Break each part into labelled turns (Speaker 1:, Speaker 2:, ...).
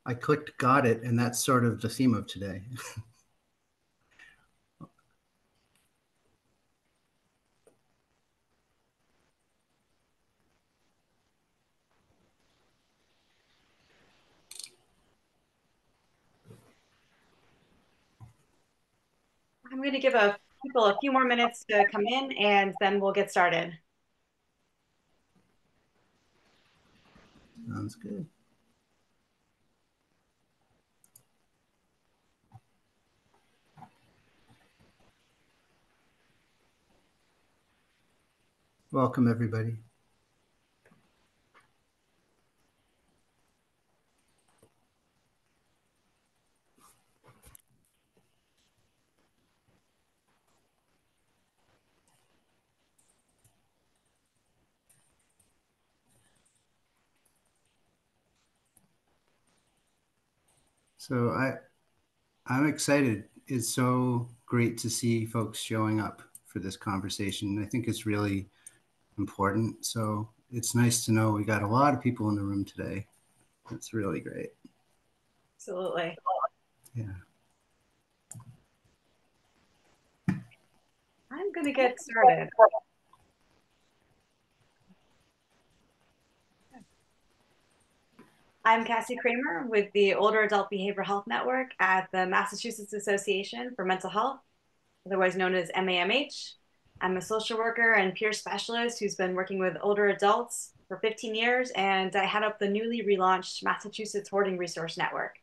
Speaker 1: I clicked got it, and that's sort of the theme of today.
Speaker 2: I'm going to give people a few more minutes to come in and then we'll get started.
Speaker 1: Sounds good. Welcome, everybody. So I'm excited. It's so great to see folks showing up for this conversation. I think it's really important. So it's nice to know we got a lot of people in the room today. That's really great.
Speaker 2: Absolutely.
Speaker 1: Yeah.
Speaker 2: I'm going to get started. I'm Cassie Kramer with the Older Adult Behavioral Health Network at the Massachusetts Association for Mental Health, otherwise known as MAMH. I'm a social worker and peer specialist who's been working with older adults for 15 years, and I head up the newly relaunched Massachusetts Hoarding Resource Network.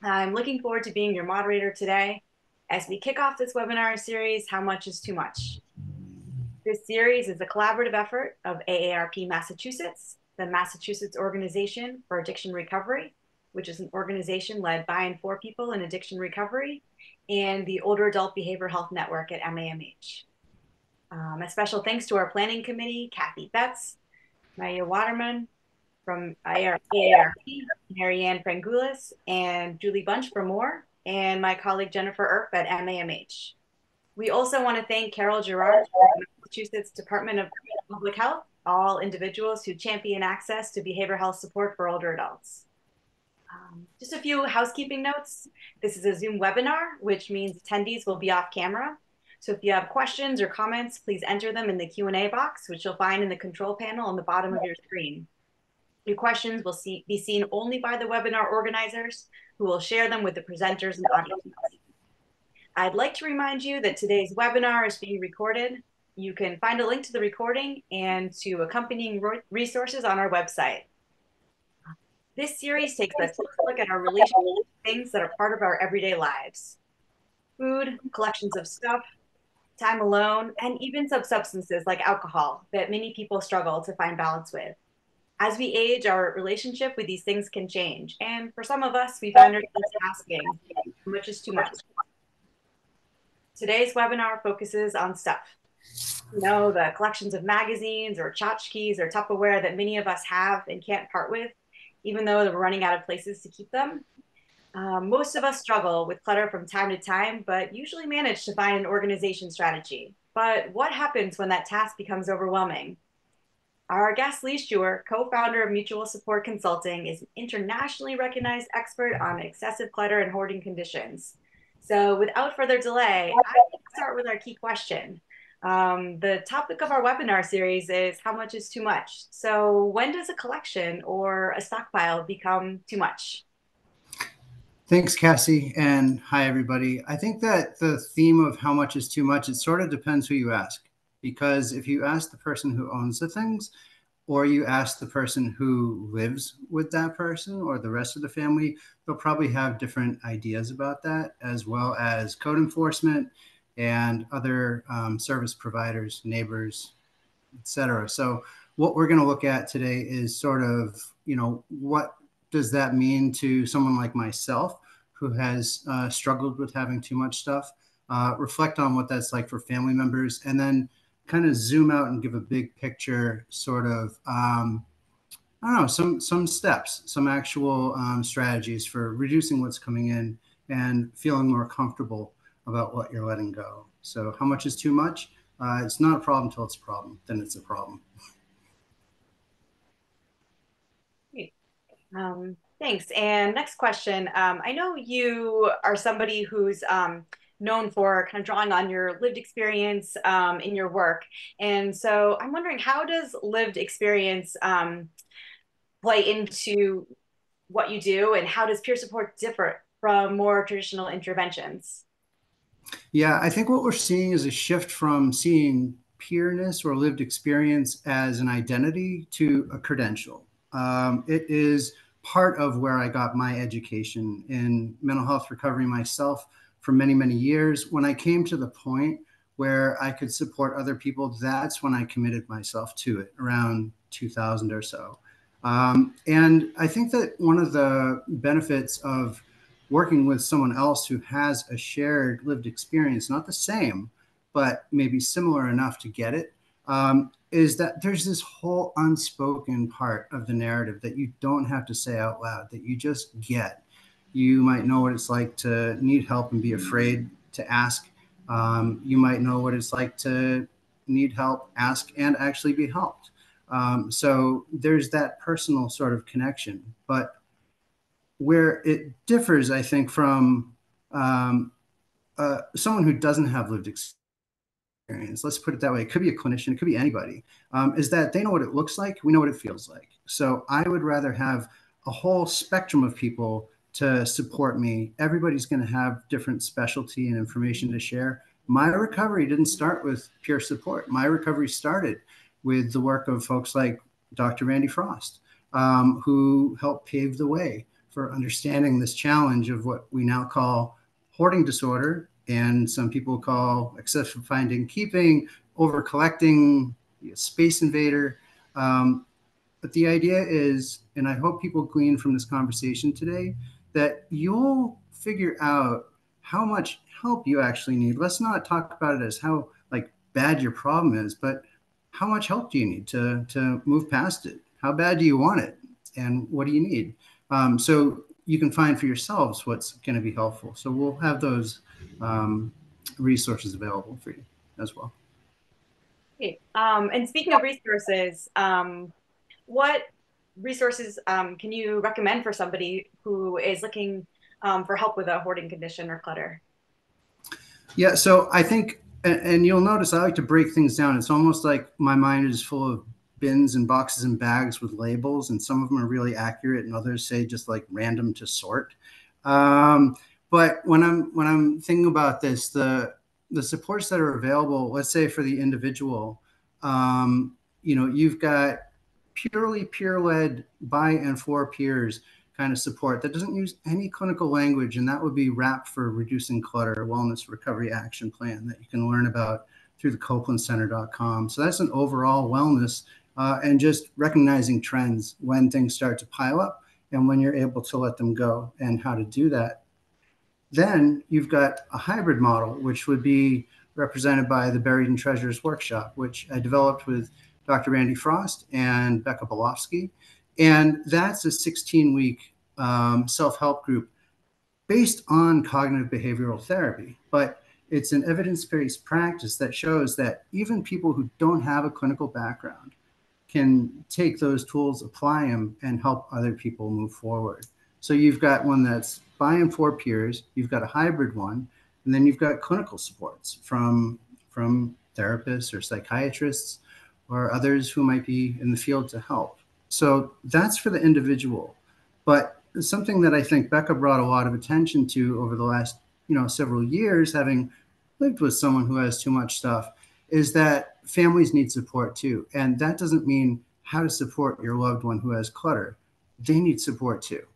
Speaker 2: I'm looking forward to being your moderator today as we kick off this webinar series, How Much is Too Much? This series is a collaborative effort of AARP Massachusetts, the Massachusetts Organization for Addiction Recovery, which is an organization led by and for people in addiction recovery, and the Older Adult Behavioral Health Network at MAMH. A special thanks to our planning committee, Kathy Betts, Maya Waterman from AARP, Marianne Frangulis, and Julie Bunch for more, and my colleague Jennifer Earp at MAMH. We also want to thank Carol Gerard from the Massachusetts Department of Public Health, all individuals who champion access to behavioral health support for older adults. Just a few housekeeping notes. This is a Zoom webinar, which means attendees will be off camera. So if you have questions or comments, please enter them in the Q&A box, which you'll find in the control panel on the bottom of your screen. Your questions will be seen only by the webinar organizers, who will share them with the presenters and audience. I'd like to remind you that today's webinar is being recorded. You can find a link to the recording and to accompanying resources on our website. This series takes a close look at our relationship to things that are part of our everyday lives. Food, collections of stuff, time alone, and even some substances like alcohol that many people struggle to find balance with. As we age, our relationship with these things can change. And for some of us, we find ourselves asking, how much is too much? Today's webinar focuses on stuff. You know, the collections of magazines or tchotchkes or Tupperware that many of us have and can't part with, even though we're running out of places to keep them. Most of us struggle with clutter from time to time, but usually manage to find an organization strategy. But what happens when that task becomes overwhelming? Our guest, Lee Shuer, co-founder of Mutual Support Consulting, is an internationally recognized expert on excessive clutter and hoarding conditions. So without further delay, I will start with our key question. The topic of our webinar series is how much is too much? So when does a collection or a stockpile become too much?
Speaker 1: Thanks, Cassie, and hi, everybody. I think that the theme of how much is too much, it sort of depends who you ask. Because if you ask the person who owns the things, or you ask the person who lives with that person or the rest of the family, they'll probably have different ideas about that, as well as code enforcement and other service providers, neighbors, etc. So what we're going to look at today is sort of, what does that mean to someone like myself who has struggled with having too much stuff, reflect on what that's like for family members, and then kind of zoom out and give a big picture sort of, I don't know, some steps, some actual strategies for reducing what's coming in and feeling more comfortable about what you're letting go. So how much is too much? It's not a problem until it's a problem. Then it's a problem.
Speaker 2: Great. Thanks. And next question. I know you are somebody who's known for kind of drawing on your lived experience in your work. And so I'm wondering, how does lived experience play into what you do, and how does peer support differ from more traditional interventions?
Speaker 1: Yeah, I think what we're seeing is a shift from seeing peerness or lived experience as an identity to a credential. It is part of where I got my education in mental health recovery myself for many, many years. When I came to the point where I could support other people, that's when I committed myself to it around 2000 or so. And I think that one of the benefits of working with someone else who has a shared lived experience, not the same, but maybe similar enough to get it, is that there's this whole unspoken part of the narrative that you don't have to say out loud, that you just get. You might know what it's like to need help and be afraid to ask. You might know what it's like to need help, ask, and actually be helped. So there's that personal sort of connection. But where it differs, I think, from someone who doesn't have lived experience, let's put it that way, it could be a clinician, it could be anybody, is that they know what it looks like, we know what it feels like. So I would rather have a whole spectrum of people to support me. Everybody's going to have different specialty and information to share. My recovery didn't start with peer support. My recovery started with the work of folks like Dr. Randy Frost, who helped pave the way for understanding this challenge of what we now call hoarding disorder, and some people call excessive finding keeping, over collecting, space invader. But the idea is, and I hope people glean from this conversation today, that you'll figure out how much help you actually need. Let's not talk about it as how like bad your problem is, but how much help do you need to move past it? How bad do you want it? And what do you need? So you can find for yourselves what's going to be helpful. So we'll have those resources available for you as well.
Speaker 2: Great. And speaking of resources, what resources can you recommend for somebody who is looking for help with a hoarding condition or clutter?
Speaker 1: Yeah, so I think, and you'll notice I like to break things down. It's almost like my mind is full of bins and boxes and bags with labels, and some of them are really accurate, and others say just like random to sort. Um, but when I'm thinking about this, the supports that are available, let's say for the individual, you've got purely peer-led by and for peers kind of support that doesn't use any clinical language, and that would be RAP for Reducing Clutter, Wellness Recovery Action Plan that you can learn about through the copelandcenter.com. So that's an overall wellness and just recognizing trends when things start to pile up and when you're able to let them go and how to do that. Then you've got a hybrid model, which would be represented by the Buried in Treasures workshop, which I developed with Dr. Randy Frost and Becca Bolofsky. And that's a 16-week self-help group based on cognitive behavioral therapy. But it's an evidence-based practice that shows that even people who don't have a clinical background can take those tools, apply them, and help other people move forward. So you've got one that's by and for peers, you've got a hybrid one, and then you've got clinical supports from therapists or psychiatrists or others who might be in the field to help. So that's for the individual. But something that I think Becca brought a lot of attention to over the last, several years, having lived with someone who has too much stuff, is that families need support too. And that doesn't mean how to support your loved one who has clutter. They need support too.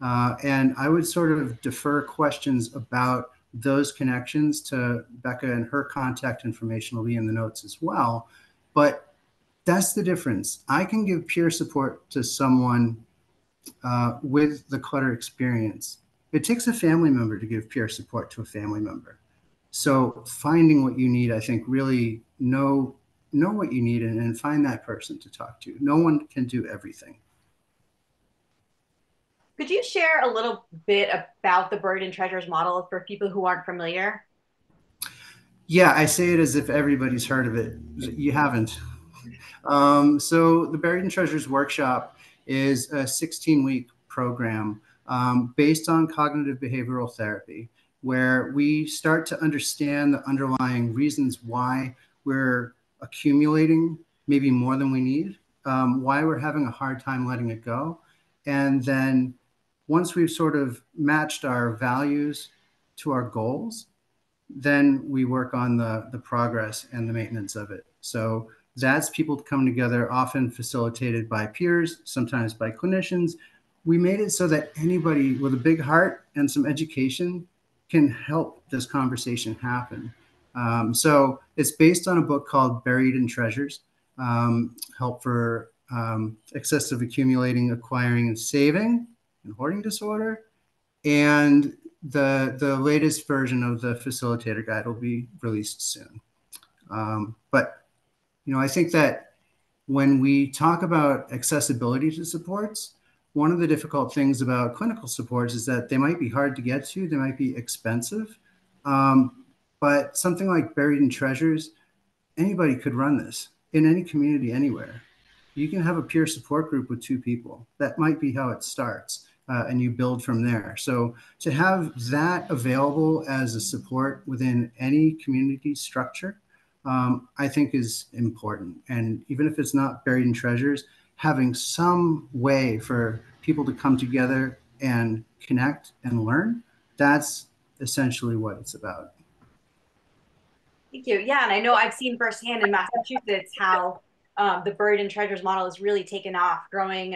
Speaker 1: And I would sort of defer questions about those connections to Becca, and her contact information will be in the notes as well. But that's the difference. I can give peer support to someone with the clutter experience. It takes a family member to give peer support to a family member. So finding what you need, I think, really know what you need, and find that person to talk to. No one can do everything.
Speaker 2: Could you share a little bit about the Buried in Treasures model for people who aren't familiar?
Speaker 1: Yeah, I say it as if everybody's heard of it. You haven't. So the Buried in Treasures workshop is a 16-week program based on cognitive behavioral therapy, where we start to understand the underlying reasons why we're accumulating maybe more than we need, why we're having a hard time letting it go. And then once we've sort of matched our values to our goals, then we work on the progress and the maintenance of it. So that's people coming together, often facilitated by peers, sometimes by clinicians. We made it so that anybody with a big heart and some education can help this conversation happen. So it's based on a book called Buried in Treasures, Help for Excessive Accumulating, Acquiring, and Saving and Hoarding Disorder. And the latest version of the Facilitator guide will be released soon. But I think that when we talk about accessibility to supports, one of the difficult things about clinical supports is that they might be hard to get to, they might be expensive. But something like Buried in Treasures, anybody could run this in any community anywhere. You can have a peer support group with 2 people. That might be how it starts, and you build from there. So to have that available as a support within any community structure, I think is important. And even if it's not Buried in Treasures, having some way for people to come together and connect and learn, that's essentially what it's about.
Speaker 2: Thank you. Yeah, and I know I've seen firsthand in Massachusetts how the Buried in Treasures model has really taken off, growing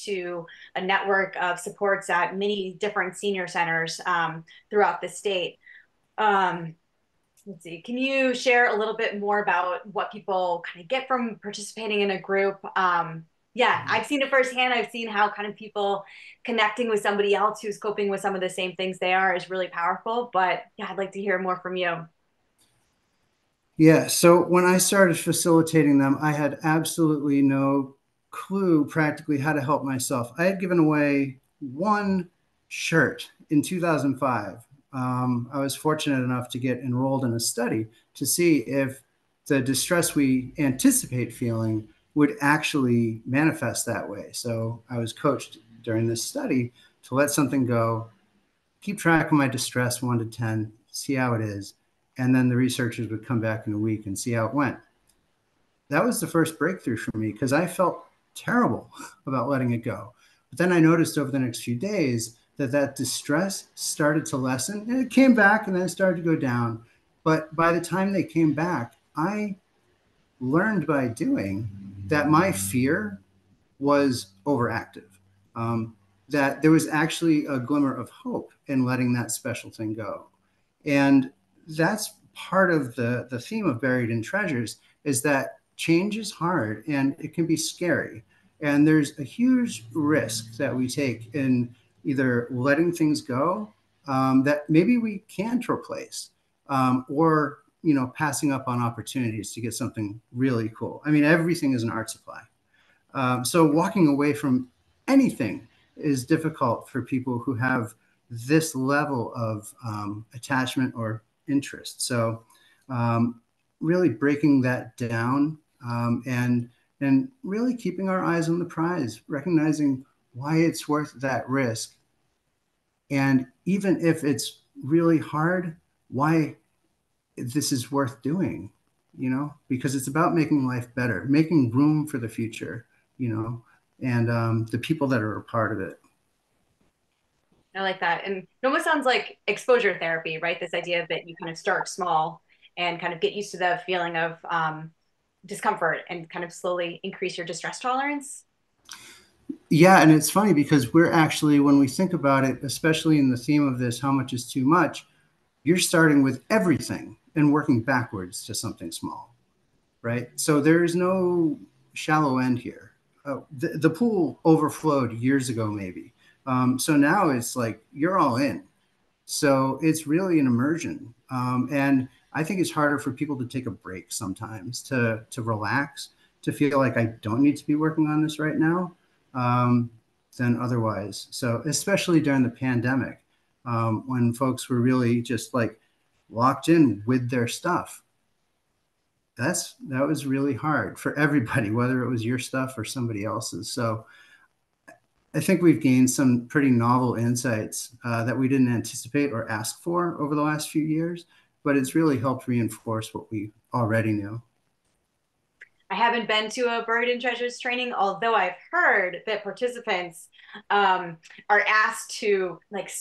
Speaker 2: to a network of supports at many different senior centers throughout the state. Um, let's see, can you share a little bit more about what people kind of get from participating in a group? Yeah, I've seen it firsthand. I've seen how kind of people connecting with somebody else who's coping with some of the same things they are is really powerful. But yeah, I'd like to hear more from you.
Speaker 1: Yeah. So when I started facilitating them, I had absolutely no clue practically how to help myself. I had given away one shirt in 2005. I was fortunate enough to get enrolled in a study to see if the distress we anticipate feeling would actually manifest that way. So I was coached during this study to let something go, keep track of my distress 1 to 10, see how it is. And then the researchers would come back in a week and see how it went. That was the first breakthrough for me because I felt terrible about letting it go. But then I noticed over the next few days that that distress started to lessen, and it came back and then it started to go down. But by the time they came back, I learned by doing that my fear was overactive. That there was actually a glimmer of hope in letting that special thing go. And that's part of the theme of Buried in Treasures, is that change is hard and it can be scary. And there's a huge risk that we take in either letting things go that maybe we can't replace, or passing up on opportunities to get something really cool. I mean, everything is an art supply. So walking away from anything is difficult for people who have this level of attachment or interest. So really breaking that down, and really keeping our eyes on the prize, recognizing why it's worth that risk. And even if it's really hard, why this is worth doing, because it's about making life better, making room for the future, and the people that are a part of it.
Speaker 2: I like that. And it almost sounds like exposure therapy, right? This idea that you kind of start small and kind of get used to the feeling of discomfort and kind of slowly increase your distress tolerance.
Speaker 1: Yeah, and it's funny because we're actually, when we think about it, especially in the theme of this, how much is too much, you're starting with everything and working backwards to something small, right? So there is no shallow end here. The pool overflowed years ago, maybe. So now it's like you're all in. So it's really an immersion. And I think it's harder for people to take a break sometimes, to relax, to feel like I don't need to be working on this right now, than otherwise. So especially during the pandemic, when folks were really just like locked in with their stuff. That was really hard for everybody, whether it was your stuff or somebody else's. So I think we've gained some pretty novel insights that we didn't anticipate or ask for over the last few years, but it's really helped reinforce what we already knew.
Speaker 2: I haven't been to a Buried in Treasures training, although I've heard that participants are asked to like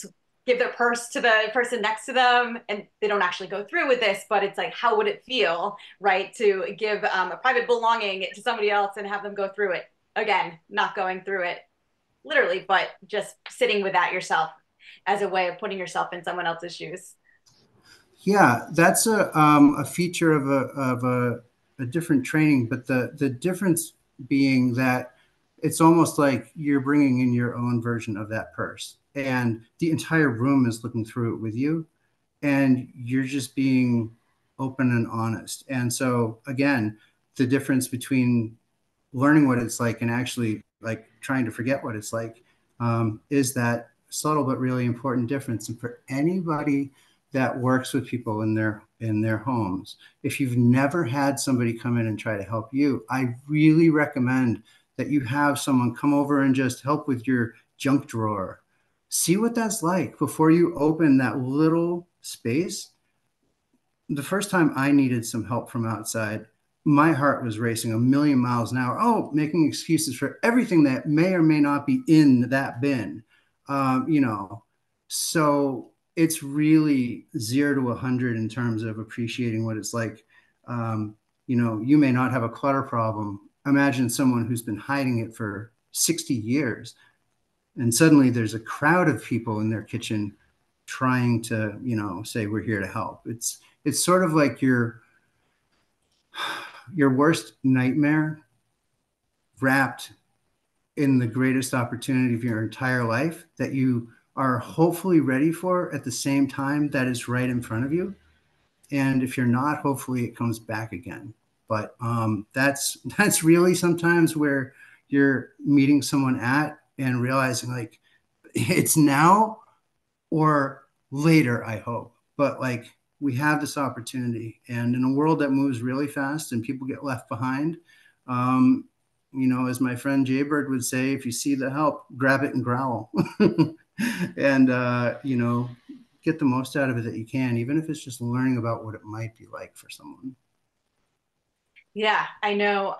Speaker 2: give their purse to the person next to them, and they don't actually go through with this, but it's like, how would it feel, right, to give a private belonging to somebody else and have them go through it? Again, not going through it literally, but just sitting with that yourself as a way of putting yourself in someone else's shoes.
Speaker 1: Yeah, that's a feature of a different training, but the difference being that it's almost like you're bringing in your own version of that purse, and the entire room is looking through it with you, and you're just being open and honest. And so again, the difference between learning what it's like and actually like trying to forget what it's like is that subtle but really important difference. And for anybody that works with people in their homes, if you've never had somebody come in and try to help you, I really recommend that you have someone come over and just help with your junk drawer. See what that's like before you open that little space. The first time I needed some help from outside, my heart was racing a million miles an hour. Oh, making excuses for everything that may or may not be in that bin. You know, so it's really 0 to 100 in terms of appreciating what it's like. You know, you may not have a clutter problem. Imagine someone who's been hiding it for 60 years, and suddenly there's a crowd of people in their kitchen trying to, you know, say we're here to help. It's sort of like your worst nightmare wrapped in the greatest opportunity of your entire life that you are hopefully ready for at the same time that is right in front of you. And if you're not, hopefully it comes back again. But that's really sometimes where you're meeting someone at and realizing like it's now or later, I hope. But like we have this opportunity, and in a world that moves really fast and people get left behind, um, you know, as my friend Jaybird would say, if you see the help, grab it and growl, and you know, get the most out of it that you can, even if it's just learning about what it might be like for someone.
Speaker 2: Yeah, I know.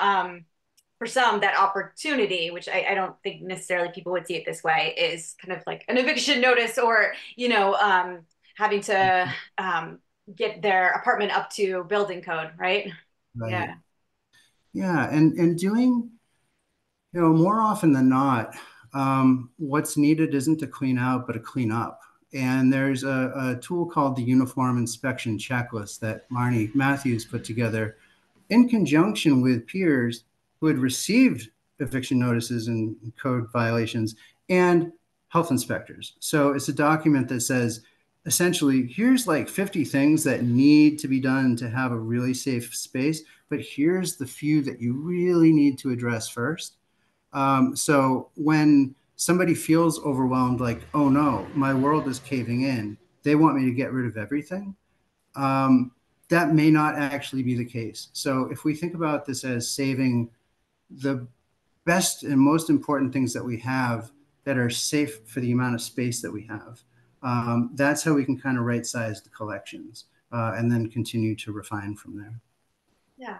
Speaker 2: For some, that opportunity, which I don't think necessarily people would see it this way, is kind of like an eviction notice or, having to get their apartment up to building code, right?
Speaker 1: Right.
Speaker 2: Yeah.
Speaker 1: Yeah, and doing, you know, more often than not, what's needed isn't a clean out, but a clean up. And there's a tool called the Uniform Inspection Checklist that Marnie Matthews put together in conjunction with peers who had received eviction notices and code violations and health inspectors. So it's a document that says, essentially, here's like 50 things that need to be done to have a really safe space, but here's the few that you really need to address first. So when somebody feels overwhelmed, like, oh no, my world is caving in, they want me to get rid of everything. Um, that may not actually be the case. So if we think about this as saving the best and most important things that we have that are safe for the amount of space that we have, that's how we can kind of right size the collections and then continue to refine from there.
Speaker 2: Yeah.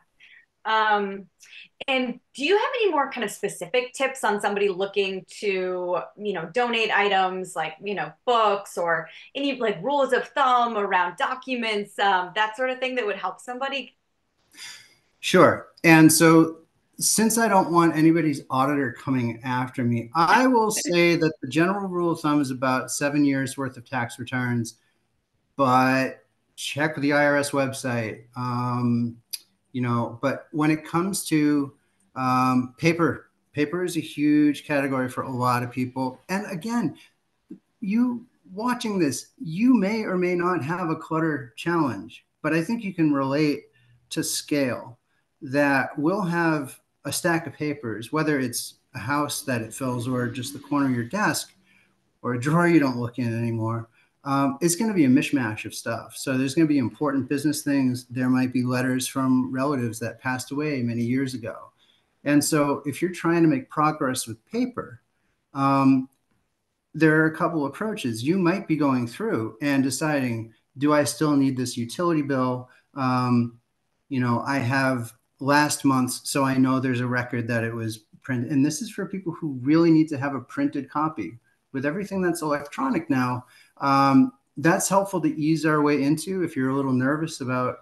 Speaker 2: Um, and do you have any more kind of specific tips on somebody looking to, donate items like, books or any like rules of thumb around documents, that sort of thing that would help somebody?
Speaker 1: Sure. And so, since I don't want anybody's auditor coming after me, I will say that the general rule of thumb is about 7 years worth of tax returns, but check the IRS website. You know, but when it comes to paper is a huge category for a lot of people. And again, you watching this, you may or may not have a clutter challenge, but I think you can relate to scale that will have a stack of papers, whether it's a house that it fills or just the corner of your desk or a drawer you don't look in anymore. It's going to be a mishmash of stuff. So there's going to be important business things. There might be letters from relatives that passed away many years ago. And so if you're trying to make progress with paper, There are a couple approaches. You might be going through and deciding, do I still need this utility bill? I have last month's, so I know there's a record that it was printed. And this is for people who really need to have a printed copy. With everything that's electronic now, that's helpful to ease our way into if you're a little nervous about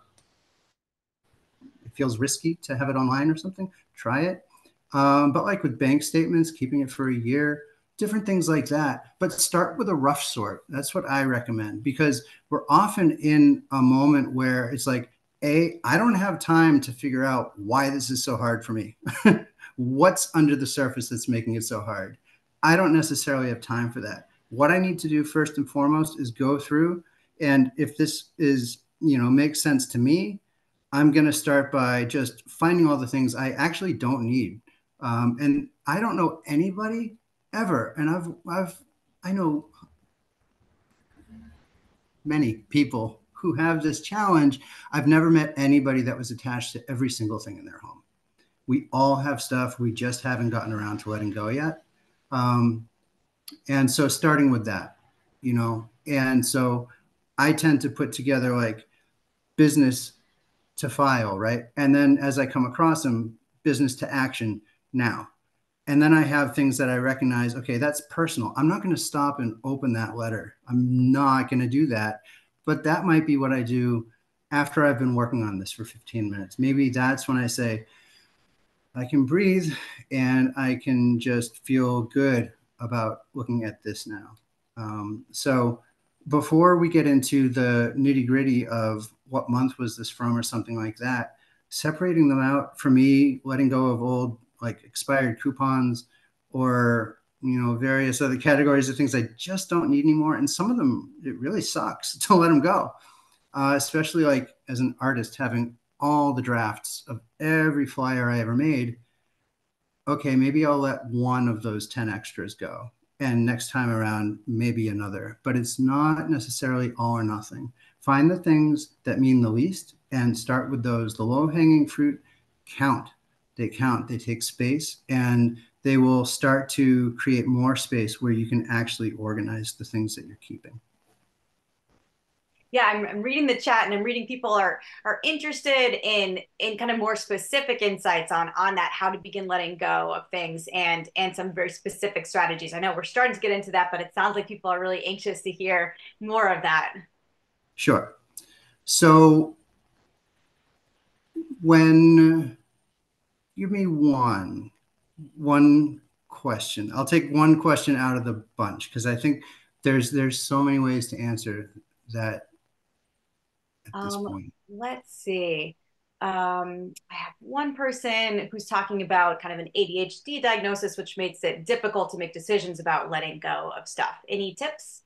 Speaker 1: it feels risky to have it online or something, try it. But like with bank statements, keeping it for a year, different things like that. But start with a rough sort. That's what I recommend because we're often in a moment where it's like, I don't have time to figure out why this is so hard for me. What's under the surface that's making it so hard? I don't necessarily have time for that. What I need to do first and foremost is go through, and if this makes sense to me, I'm going to start by just finding all the things I actually don't need. And I don't know anybody ever. And I know many people who have this challenge. I've never met anybody that was attached to every single thing in their home. We all have stuff. We just haven't gotten around to letting go yet. And so starting with that, and so I tend to put together like business to file, right? And then as I come across them, business to action now. And then I have things that I recognize, okay, that's personal. I'm not going to stop and open that letter. I'm not going to do that. But that might be what I do after I've been working on this for 15 minutes. Maybe that's when I say, I can breathe and I can just feel good about looking at this now. So before we get into the nitty gritty of what month was this from or something like that, separating them out for me, letting go of old like expired coupons or various other categories of things I just don't need anymore. And some of them, it really sucks to let them go, especially like as an artist having all the drafts of every flyer I ever made. Okay, maybe I'll let one of those 10 extras go. And next time around, maybe another. But it's not necessarily all or nothing. Find the things that mean the least and start with those. The low hanging fruit count. They count, they take space, and they will start to create more space where you can actually organize the things that you're keeping.
Speaker 2: Yeah, I'm reading the chat and I'm reading people are interested in kind of more specific insights on that, how to begin letting go of things and some very specific strategies. I know we're starting to get into that, but it sounds like people are really anxious to hear more of that.
Speaker 1: Sure. So when give me one question. I'll take one question out of the bunch because I think there's so many ways to answer that at this point.
Speaker 2: Let's see. I have one person who's talking about kind of an ADHD diagnosis, which makes it difficult to make decisions about letting go of stuff. Any tips?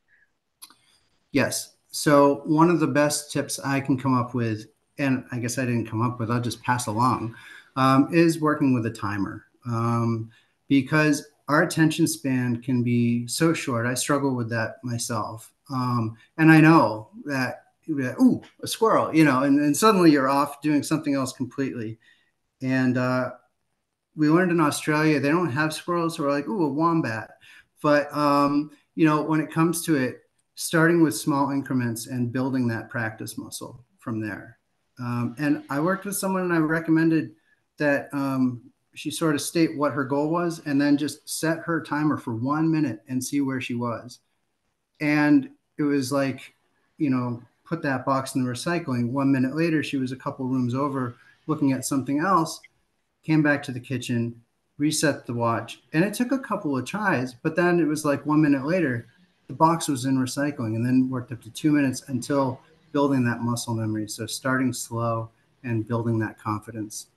Speaker 1: Yes. So one of the best tips I can come up with, and I guess I didn't come up with, I'll just pass along, is working with a timer. Because our attention span can be so short. I struggle with that myself. And I know that, ooh, a squirrel, and suddenly you're off doing something else completely. And we learned in Australia, they don't have squirrels. So we're like, ooh, a wombat. But, when it comes to it, starting with small increments and building that practice muscle from there. And I worked with someone and I recommended that she sort of state what her goal was and then just set her timer for 1 minute and see where she was. And it was like, put that box in the recycling. 1 minute later, she was a couple rooms over looking at something else, came back to the kitchen, reset the watch. And it took a couple of tries, but then it was like 1 minute later, the box was in recycling and then worked up to 2 minutes until building that muscle memory. So starting slow and building that confidence.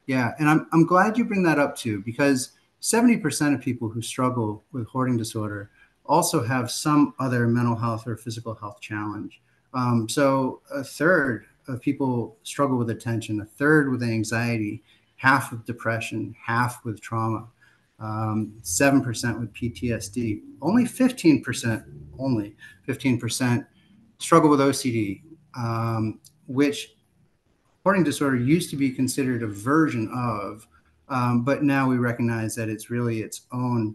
Speaker 1: Yeah, and I'm glad you bring that up too, because 70% of people who struggle with hoarding disorder also have some other mental health or physical health challenge. So a third of people struggle with attention, a third with anxiety, half with depression, half with trauma, 7% with PTSD, only 15% struggle with OCD, which hoarding disorder used to be considered a version of, but now we recognize that it's really its own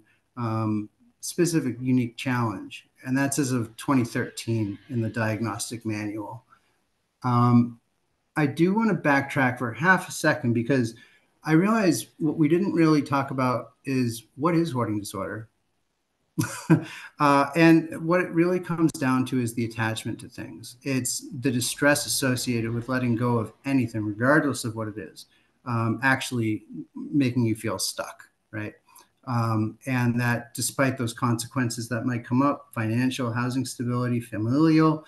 Speaker 1: specific unique challenge, and that's as of 2013 in the diagnostic manual. I do want to backtrack for half a second because I realize what we didn't really talk about is what is hoarding disorder. And what it really comes down to is the attachment to things. It's the distress associated with letting go of anything, regardless of what it is, actually making you feel stuck, right? And that despite those consequences that might come up, financial, housing stability, familial,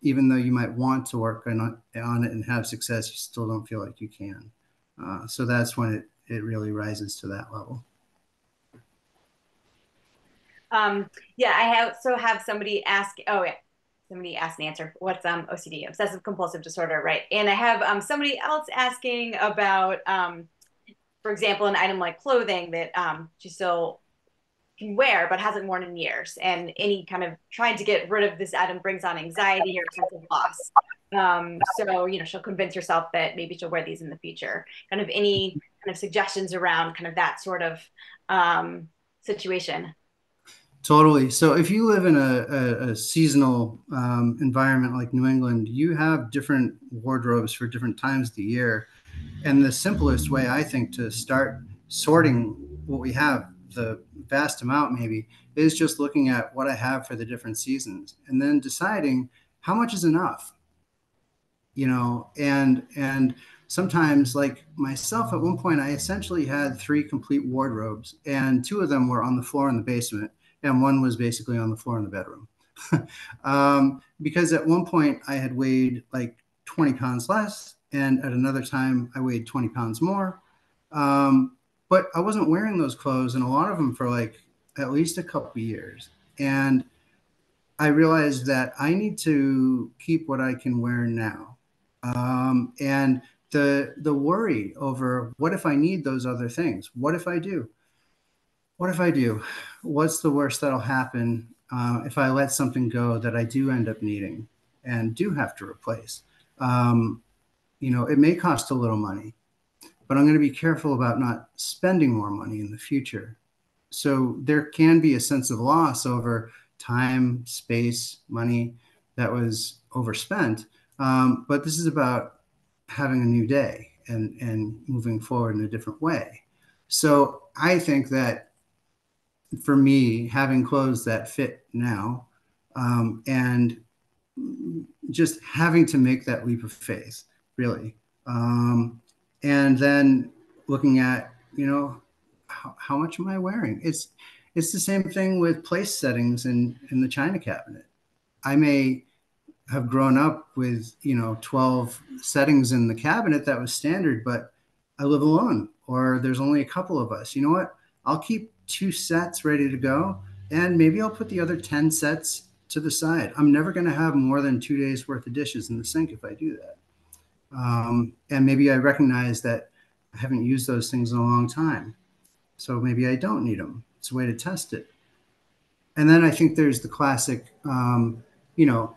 Speaker 1: even though you might want to work on it and have success, you still don't feel like you can. So that's when it really rises to that level.
Speaker 2: Yeah, I also have somebody ask. Oh yeah, somebody asked and answered. What's OCD, obsessive compulsive disorder, right? And I have somebody else asking about, for example, an item like clothing that she still can wear but hasn't worn in years, and any kind of trying to get rid of this item brings on anxiety or sense of loss. So she'll convince herself that maybe she'll wear these in the future. Kind of any kind of suggestions around kind of that sort of situation.
Speaker 1: Totally. So if you live in a seasonal environment like New England, you have different wardrobes for different times of the year. And the simplest way, I think, to start sorting what we have, the vast amount maybe, is just looking at what I have for the different seasons and then deciding how much is enough, and sometimes, like myself, at one point I essentially had three complete wardrobes, and two of them were on the floor in the basement and one was basically on the floor in the bedroom. Because at one point I had weighed like 20 pounds less, and at another time I weighed 20 pounds more. But I wasn't wearing those clothes, and a lot of them, for like at least a couple of years. And I realized that I need to keep what I can wear now. And the worry over what if I need those other things? What if I do? What if I do? What's the worst that'll happen if I let something go that I do end up needing and do have to replace? It may cost a little money, but I'm going to be careful about not spending more money in the future. So there can be a sense of loss over time, space, money that was overspent. But this is about having a new day and moving forward in a different way. So I think that for me, having clothes that fit now, and just having to make that leap of faith, really. And then looking at, how much am I wearing? It's the same thing with place settings in the china cabinet. I may have grown up with 12 settings in the cabinet that was standard, but I live alone or there's only a couple of us. You know what? I'll keep two sets ready to go, and maybe I'll put the other 10 sets to the side. I'm never going to have more than 2 days worth of dishes in the sink if I do that. And maybe I recognize that I haven't used those things in a long time, so maybe I don't need them. It's a way to test it. And then I think there's the classic, you know,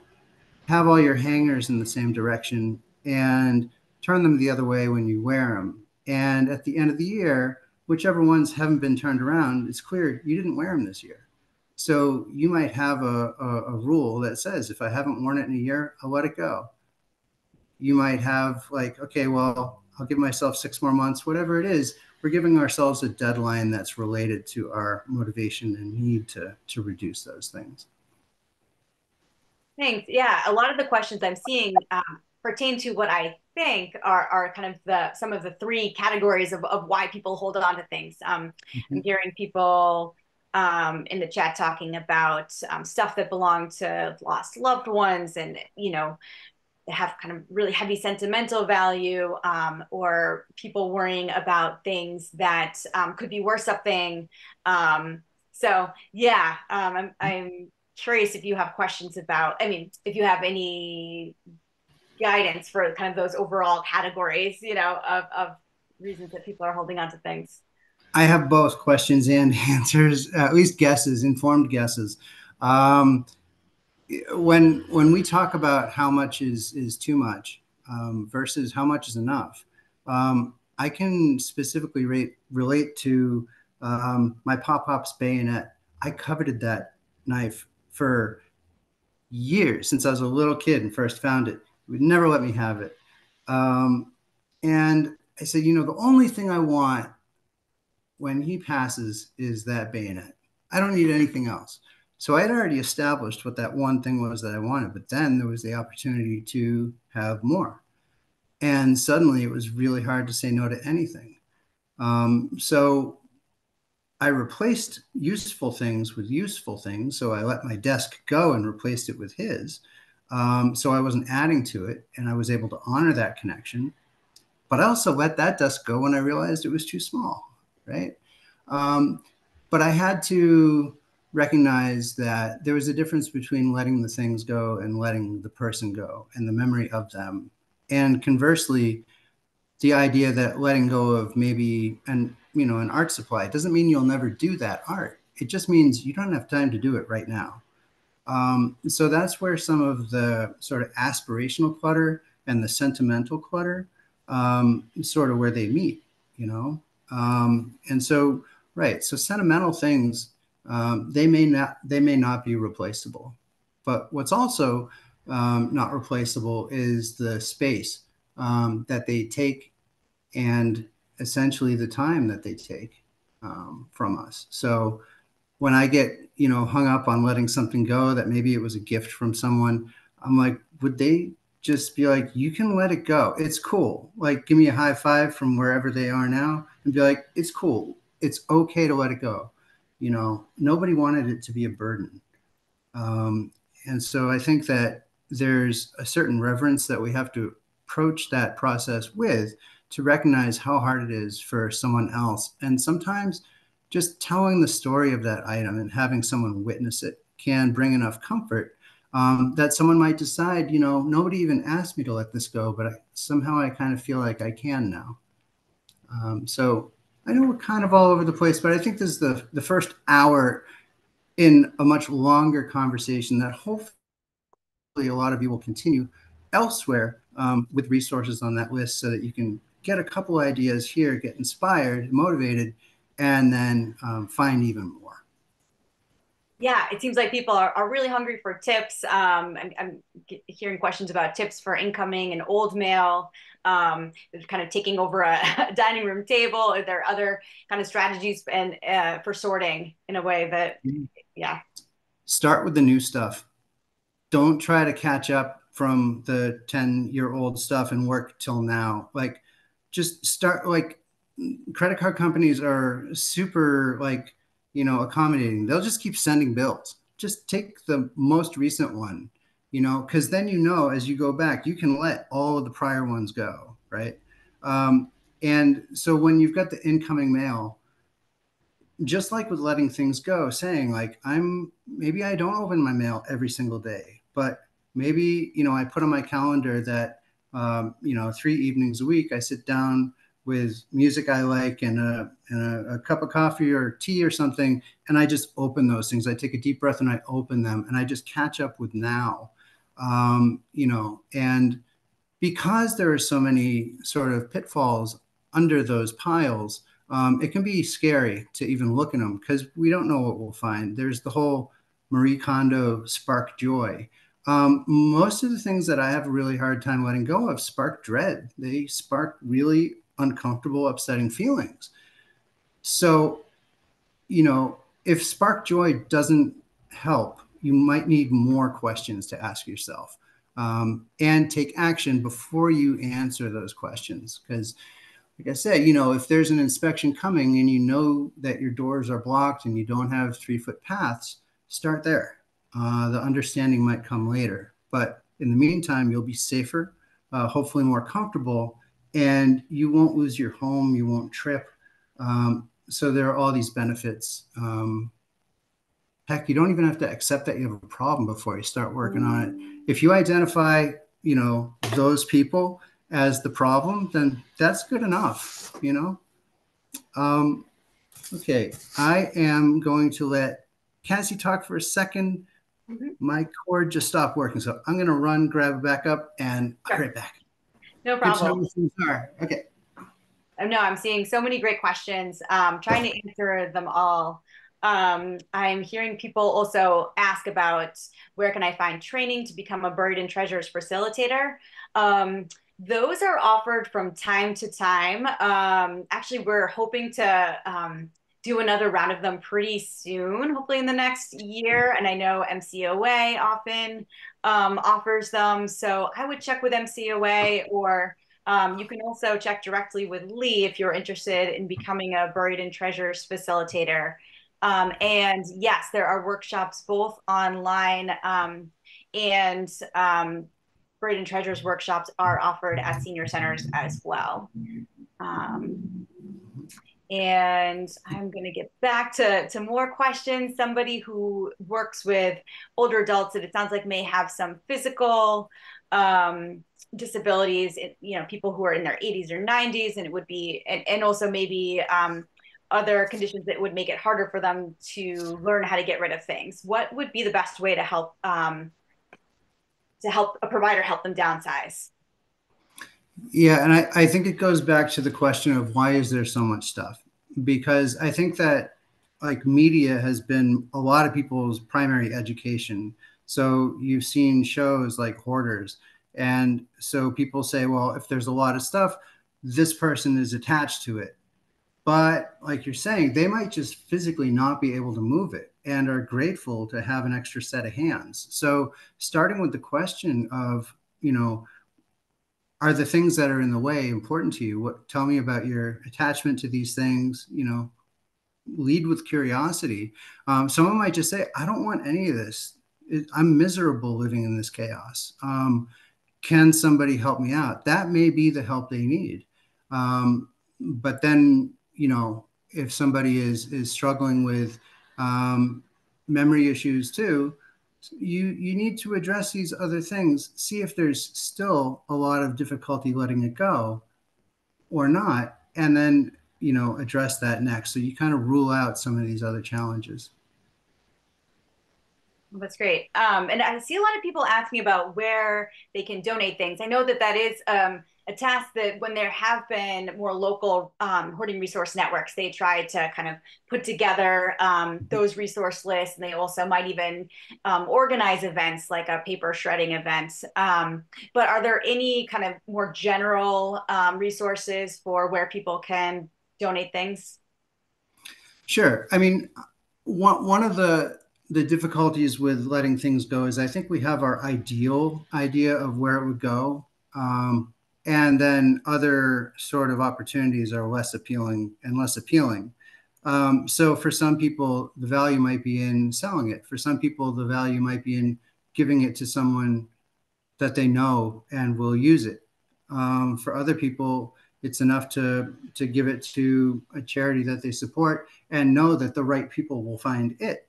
Speaker 1: have all your hangers in the same direction and turn them the other way when you wear them. And at the end of the year, whichever ones haven't been turned around, it's clear you didn't wear them this year. So you might have a rule that says if I haven't worn it in a year, I'll let it go. You might have like, okay, well, I'll give myself 6 more months, whatever it is. We're giving ourselves a deadline that's related to our motivation and need to reduce those things.
Speaker 2: Thanks. Yeah, a lot of the questions I'm seeing pertain to what I think are kind of some of the three categories of why people hold on to things. I'm
Speaker 1: Mhm.
Speaker 2: hearing people in the chat talking about stuff that belonged to lost loved ones, and they have kind of really heavy sentimental value, or people worrying about things that could be worth something. So yeah, I'm curious if you have questions about, I mean, if you have any guidance for kind of those overall categories, of reasons that people are holding on to things.
Speaker 1: I have both questions and answers, at least guesses, informed guesses. Um, when we talk about how much is too much versus how much is enough, I can specifically relate to My Pop-Pop's bayonet, I coveted that knife for years since I was a little kid and first found it. He would never let me have it. Um, and I said, the only thing I want when he passes is that bayonet. I don't need anything else. So I had already established what that one thing was that I wanted, but then there was the opportunity to have more. And suddenly it was really hard to say no to anything. So I replaced useful things with useful things. So I let my desk go and replaced it with his. So I wasn't adding to it, and I was able to honor that connection. But I also let that desk go when I realized it was too small, right? Um, but I had to recognize that there was a difference between letting the things go and letting the person go and the memory of them. And conversely, the idea that letting go of maybe an art supply doesn't mean you'll never do that art. It just means you don't have time to do it right now. So that's where some of the sort of aspirational clutter and the sentimental clutter sort of where they meet, you know. And so, right, so sentimental things they may not be replaceable, but what's also not replaceable is the space that they take and essentially the time that they take from us. So when I get, hung up on letting something go that maybe it was a gift from someone, I'm like, would they just be like, you can let it go. It's cool. Like, give me a high five from wherever they are now and be like, it's cool. It's okay to let it go. Nobody wanted it to be a burden. Um, and so I think that there's a certain reverence that we have to approach that process with to recognize how hard it is for someone else. And sometimes just telling the story of that item and having someone witness it can bring enough comfort that someone might decide, nobody even asked me to let this go, but somehow I kind of feel like I can now. So I know we're kind of all over the place, but I think this is the first hour in a much longer conversation that hopefully a lot of you will continue elsewhere with resources on that list so that you can get a couple ideas here, get inspired, motivated, and then find even more.
Speaker 2: Yeah, it seems like people are really hungry for tips. I'm hearing questions about tips for incoming and old mail, kind of taking over a, a dining room table. Are there other kind of strategies and for sorting in a way that, yeah.
Speaker 1: Start with the new stuff. Don't try to catch up from the 10-year-old stuff and work till now. Like, just start. Like, credit card companies are super, like, accommodating. They'll just keep sending bills. Just take the most recent one, because then, as you go back, you can let all of the prior ones go, right? And so when you've got the incoming mail, just like with letting things go, saying like, maybe I don't open my mail every single day, but maybe, I put on my calendar that, 3 evenings a week, I sit down with music I like and a cup of coffee or tea or something. And I just open those things. I take a deep breath and I open them and I just catch up with now, and because there are so many sort of pitfalls under those piles, it can be scary to even look at them because we don't know what we'll find. There's the whole Marie Kondo spark joy. Most of the things that I have a really hard time letting go of spark dread. They spark really uncomfortable, upsetting feelings. So, if spark joy doesn't help, you might need more questions to ask yourself and take action before you answer those questions. Because, like I said, if there's an inspection coming and you know that your doors are blocked and you don't have 3-foot paths, start there. The understanding might come later. But in the meantime, you'll be safer, hopefully more comfortable, and you won't lose your home, you won't trip. So there are all these benefits. Heck, you don't even have to accept that you have a problem before you start working on it. If you identify, those people as the problem, then that's good enough. Um, okay, I am going to let Cassie talk for a second.
Speaker 2: Mhm.
Speaker 1: My cord just stopped working, so I'm going to run, grab it back up, and I'll be
Speaker 2: Sure.
Speaker 1: right back.
Speaker 2: No
Speaker 1: Good to know
Speaker 2: problem.
Speaker 1: where things are. Okay.
Speaker 2: No, I'm seeing so many great questions. Trying to answer them all. I'm hearing people also ask about where can I find training to become a Buried in Treasures facilitator. Um, those are offered from time to time. Actually, we're hoping to do another round of them pretty soon, hopefully in the next year. And I know MCOA often offers them. So I would check with MCOA, or you can also check directly with Lee if you're interested in becoming a Buried in Treasures facilitator. And yes, there are workshops both online and Buried in Treasures workshops are offered at senior centers as well. Um, and I'm going to get back to more questions. Somebody who works with older adults that it sounds like may have some physical disabilities, people who are in their 80s or 90s, and it would be, and also maybe other conditions that would make it harder for them to learn how to get rid of things. What would be the best way to help a provider help them downsize?
Speaker 1: Yeah, and I think it goes back to the question of why is there so much stuff? Because I think that like media has been a lot of people's primary education. So you've seen shows like Hoarders. And so people say, well, if there's a lot of stuff, this person is attached to it. But like you're saying, they might just physically not be able to move it and are grateful to have an extra set of hands. So starting with the question of, are the things that are in the way important to you? Tell me about your attachment to these things. Lead with curiosity. Someone might just say, I don't want any of this. I'm miserable living in this chaos. Can somebody help me out? That may be the help they need. But then, if somebody is struggling with memory issues too, you need to address these other things, see if there's still a lot of difficulty letting it go or not, and then address that next. So you kind of rule out some of these other challenges.
Speaker 2: That's great. And I see a lot of people asking about where they can donate things. I know that that is a task that when there have been more local hoarding resource networks, they try to kind of put together those resource lists. And they also might even organize events like a paper shredding event. But are there any kind of more general resources for where people can donate things?
Speaker 1: Sure. I mean, one of the difficulties with letting things go is I think we have our ideal idea of where it would go. And then other sort of opportunities are less appealing and less appealing. So for some people, the value might be in selling it. For some people, the value might be in giving it to someone that they know and will use it. For other people, it's enough to give it to a charity that they support and know that the right people will find it.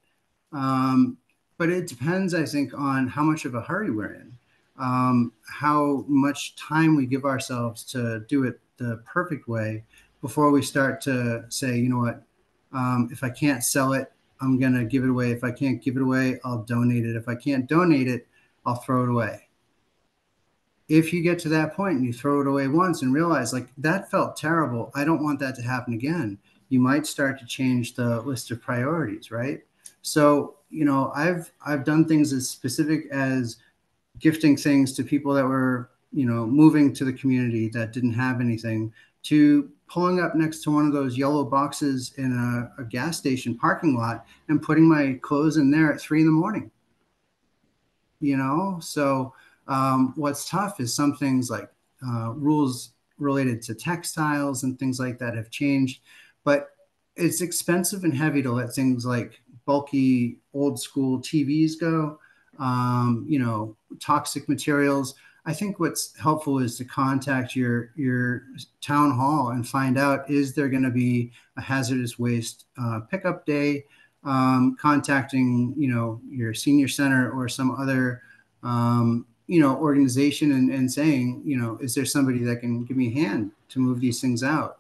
Speaker 1: Um, but it depends, I think, on how much of a hurry we're in, how much time we give ourselves to do it the perfect way before we start to say, you know what, if I can't sell it, I'm going to give it away. If I can't give it away, I'll donate it. If I can't donate it, I'll throw it away. If you get to that point and you throw it away once and realize like that felt terrible, I don't want that to happen again, you might start to change the list of priorities, right? So, I've done things as specific as gifting things to people that were, moving to the community that didn't have anything, to pulling up next to one of those yellow boxes in a gas station parking lot and putting my clothes in there at 3 in the morning. So what's tough is some things like rules related to textiles and things like that have changed, but it's expensive and heavy to let things like bulky old school TVs go. Toxic materials. I think what's helpful is to contact your town hall and find out, is there going to be a hazardous waste pickup day? Contacting your senior center or some other organization, and saying, is there somebody that can give me a hand to move these things out?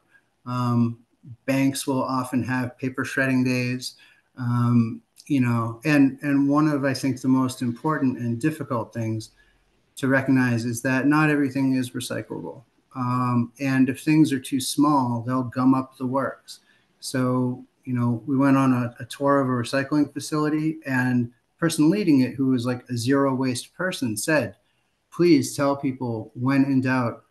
Speaker 1: Banks will often have paper shredding days. And one of, I think, the most important and difficult things to recognize is that not everything is recyclable. And if things are too small, they'll gum up the works. So, we went on a tour of a recycling facility, and the person leading it, who was like a zero waste person, said, please tell people when in doubt,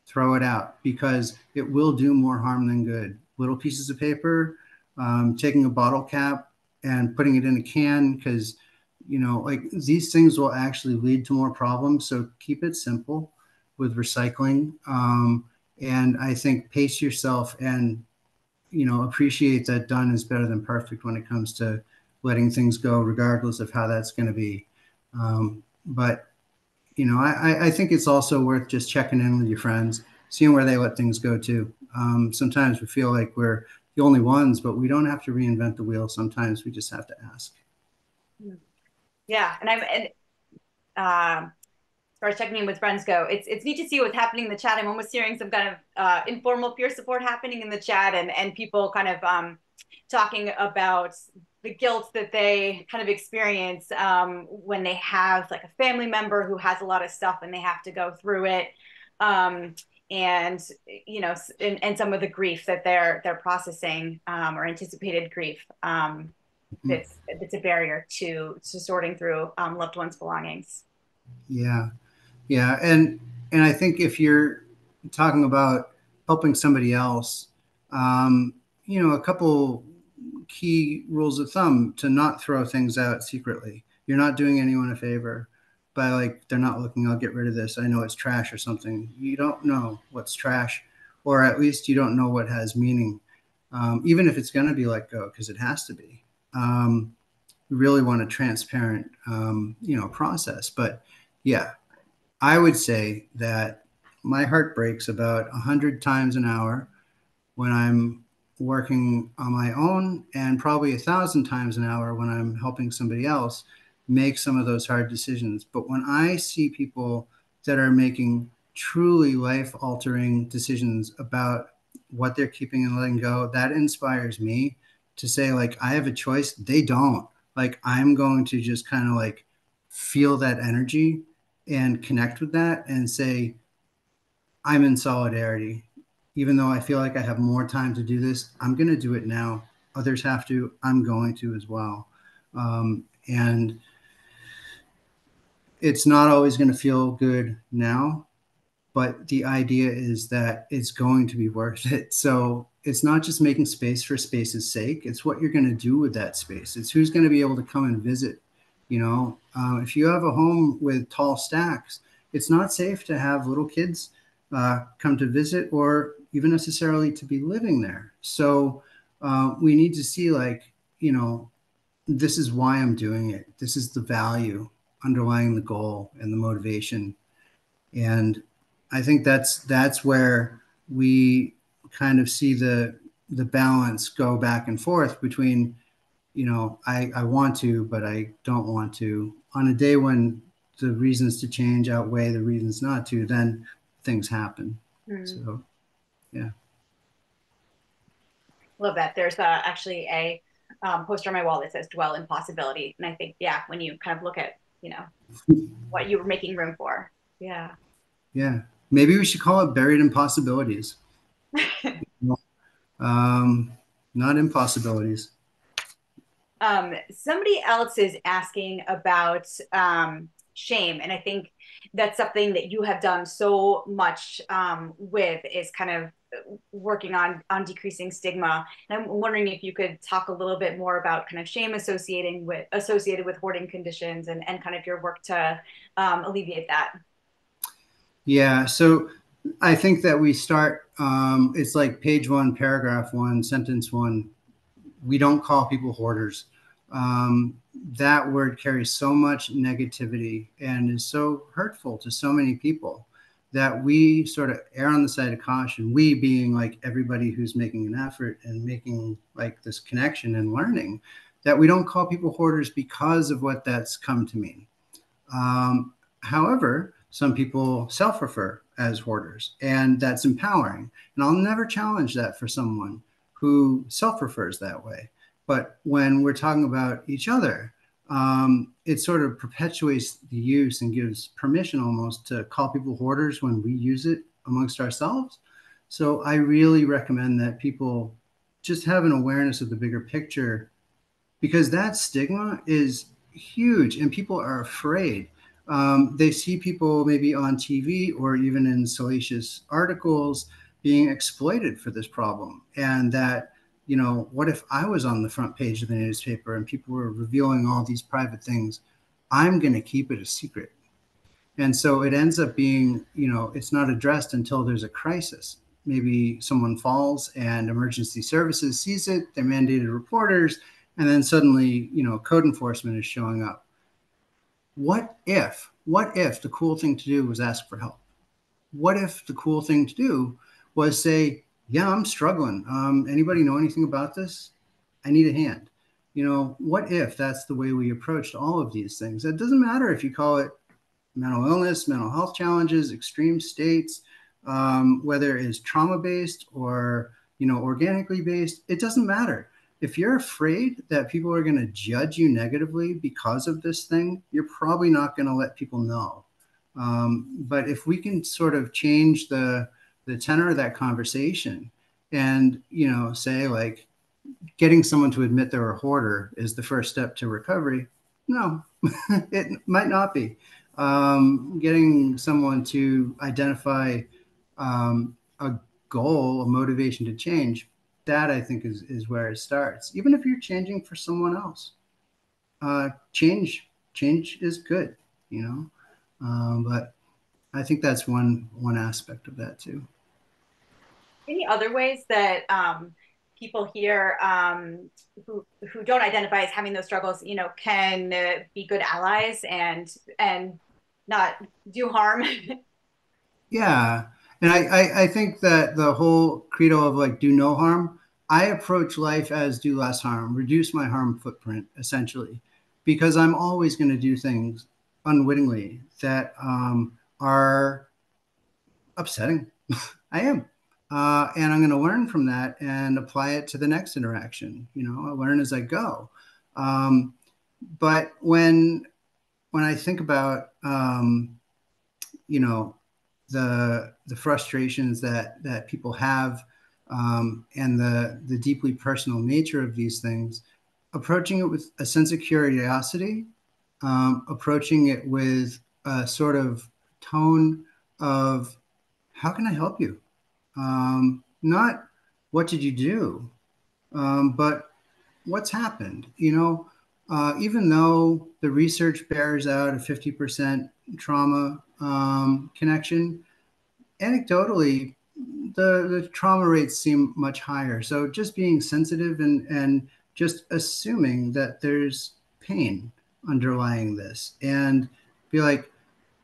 Speaker 1: throw it out, because it will do more harm than good. Little pieces of paper, taking a bottle cap and putting it in a can, because like these things will actually lead to more problems. So keep it simple with recycling. And I think pace yourself, and appreciate that done is better than perfect when it comes to letting things go, regardless of how that's going to be. But I think it's also worth just checking in with your friends, seeing where they let things go too. Sometimes we feel like we're the only ones, but we don't have to reinvent the wheel. Sometimes we just have to ask.
Speaker 2: Yeah, and as far as checking in with friends go, it's neat to see what's happening in the chat. I'm almost hearing some kind of informal peer support happening in the chat, and people kind of talking about the guilt that they kind of experience when they have like a family member who has a lot of stuff and they have to go through it. And and some of the grief that they're processing, or anticipated grief, that's a barrier to sorting through loved ones' belongings.
Speaker 1: Yeah. Yeah, and I think if you're talking about helping somebody else, a couple key rules of thumb to not throw things out secretly. You're not doing anyone a favor by, like, they're not looking, I'll get rid of this, I know it's trash or something. You don't know what's trash, or at least you don't know what has meaning, even if it's going to be let go, because it has to be. We really want a transparent, process. But yeah, I would say that my heart breaks about 100 times an hour when I'm working on my own, and probably 1,000 times an hour when I'm helping somebody else make some of those hard decisions. But when I see people that are making truly life altering decisions about what they're keeping and letting go, that inspires me to say, like, I have a choice. They don't. Like, I'm going to just kind of like feel that energy and connect with that and say, I'm in solidarity. Even though I feel like I have more time to do this, I'm going to do it now. Others have to, I'm going to as well. And it's not always going to feel good now, but the idea is that it's going to be worth it. So it's not just making space for space's sake. It's what you're going to do with that space. It's who's going to be able to come and visit. If you have a home with tall stacks, it's not safe to have little kids come to visit, or even necessarily to be living there. So we need to see, like, this is why I'm doing it. This is the value underlying the goal and the motivation. And I think that's where we kind of see the balance go back and forth between, I want to, but I don't want to. On a day when the reasons to change outweigh the reasons not to, then things happen. So, yeah.
Speaker 2: Love that. There's actually a poster on my wall that says "Dwell in Possibility," and I think, yeah, when you kind of look at what you were making room for, yeah.
Speaker 1: Yeah. Maybe we should call it Buried in Possibilities. Not impossibilities.
Speaker 2: Somebody else is asking about shame, and I think that's something that you have done so much with, is kind of working on decreasing stigma. And I'm wondering if you could talk a little bit more about kind of shame associated with hoarding conditions, and kind of your work to alleviate that.
Speaker 1: Yeah. So I think that we start, it's like page 1, paragraph 1, sentence 1. We don't call people hoarders. That word carries so much negativity and is so hurtful to so many people that we sort of err on the side of caution. We being like everybody who's making an effort and making like this connection and learning, that we don't call people hoarders because of what that's come to mean. However, some people self-refer as hoarders, and that's empowering. And I'll never challenge that for someone who self-refers that way. But when we're talking about each other, it sort of perpetuates the use and gives permission almost to call people hoarders when we use it amongst ourselves. So I really recommend that people just have an awareness of the bigger picture, because that stigma is huge and people are afraid. They see people maybe on TV or even in salacious articles being exploited for this problem. And that, what if I was on the front page of the newspaper and people were revealing all these private things? I'm going to keep it a secret. And so it ends up being, it's not addressed until there's a crisis. Maybe someone falls and emergency services sees it, they're mandated reporters, and then suddenly, code enforcement is showing up. What if the cool thing to do was ask for help? What if the cool thing to do was say, yeah, I'm struggling. Anybody know anything about this? I need a hand. What if that's the way we approached all of these things? It doesn't matter if you call it mental illness, mental health challenges, extreme states, whether it's trauma-based or, organically based, it doesn't matter. If you're afraid that people are going to judge you negatively because of this thing, you're probably not going to let people know. But if we can sort of change the tenor of that conversation and, say like getting someone to admit they're a hoarder is the first step to recovery. No, it might not be. Getting someone to identify a goal, a motivation to change, that I think is where it starts. Even if you're changing for someone else, change is good, but I think that's one aspect of that too.
Speaker 2: Any other ways that people here who don't identify as having those struggles, can be good allies and not do harm?
Speaker 1: Yeah. And I think that the whole credo of like do no harm, I approach life as do less harm, reduce my harm footprint, essentially, because I'm always going to do things unwittingly that are upsetting. I am. And I'm going to learn from that and apply it to the next interaction. I learn as I go. But when I think about, you know, the frustrations that people have, and the deeply personal nature of these things, approaching it with a sense of curiosity, approaching it with a sort of tone of how can I help you? Not what did you do, but what's happened. Even though the research bears out a 50% trauma connection, anecdotally, the trauma rates seem much higher. So just being sensitive and just assuming that there's pain underlying this, and be like,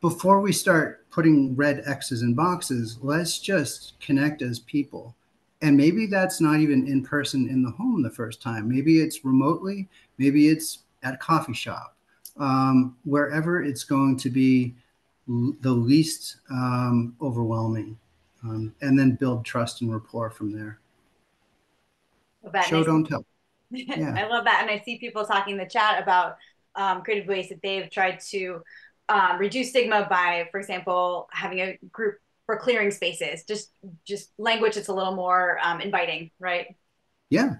Speaker 1: before we start putting red X's in boxes, let's just connect as people. And maybe that's not even in person in the home the first time. Maybe it's remotely, maybe it's at a coffee shop, wherever it's going to be the least overwhelming, and then build trust and rapport from there.
Speaker 2: That
Speaker 1: Show,
Speaker 2: nice.
Speaker 1: don't tell. Yeah.
Speaker 2: I love that. And I see people talking in the chat about creative ways that they've tried to reduce stigma by, for example, having a group for clearing spaces, just language that's a little more inviting, right?
Speaker 1: Yeah.